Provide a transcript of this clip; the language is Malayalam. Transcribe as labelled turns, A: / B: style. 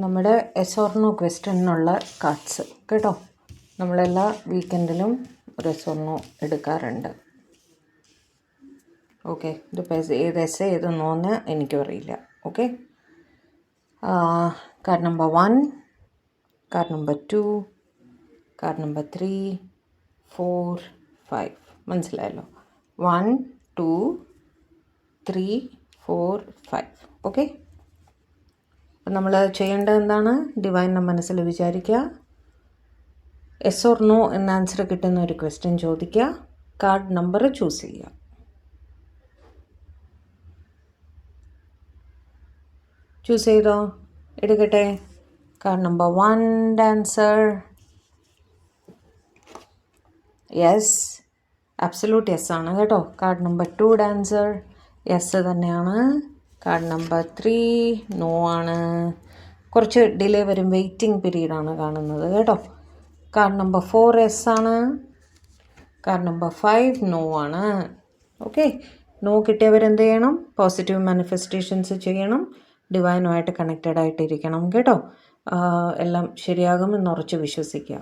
A: നമ്മുടെ എസ് ഓർ നോ ക്വസ്റ്റ്യനുള്ള കാർഡ്സ് കേട്ടോ. നമ്മളെല്ലാ വീക്കെൻഡിലും ഒരു എസ് ഓർ നോ എടുക്കാറുണ്ട്. ഓക്കെ, ഇതിപ്പോൾ ഏത് എസ് ഏത് നോന്ന് എനിക്കും അറിയില്ല. Okay, card number 1, card number 2, card number 3, 4, 5. മനസ്സിലായല്ലോ? 1, 2, 3, 4, 5. ഓക്കെ, അപ്പം നമ്മൾ ചെയ്യേണ്ടത് എന്താണ്? ഡിവൈനെ മനസ്സിൽ വിചാരിക്കുക, എസ് ഓർ നോ എന്ന ആൻസർ കിട്ടുന്ന ഒരു ക്വസ്റ്റ്യൻ ചോദിക്കുക, കാർഡ് നമ്പർ ചൂസ് ചെയ്യുക. ചൂസ് ചെയ്തോ? എടുക്കട്ടെ. Card number 1 answer yes, absolute yes ആണ് കേട്ടോ. കാർഡ് നമ്പർ 2 ആൻസർ യെസ് തന്നെയാണ്. കാർഡ് നമ്പർ 3 നോ ആണ്. കുറച്ച് ഡിലേ വരും, വെയിറ്റിംഗ് പീരീഡാണ് കാണുന്നത് കേട്ടോ. കാർഡ് നമ്പർ 4 യെസ് ആണ്. കാർഡ് നമ്പർ 5 നോ ആണ്. ഓക്കെ, നോ കിട്ടിയവരെന്ത് ചെയ്യണം? പോസിറ്റീവ് മാനിഫെസ്റ്റേഷൻസ് ചെയ്യണം, ഡിവൈനുമായിട്ട് കണക്റ്റഡ് ആയിട്ടിരിക്കണം കേട്ടോ. എല്ലാം ശരിയാകുമെന്ന് ഉറച്ച് വിശ്വസിക്കുക.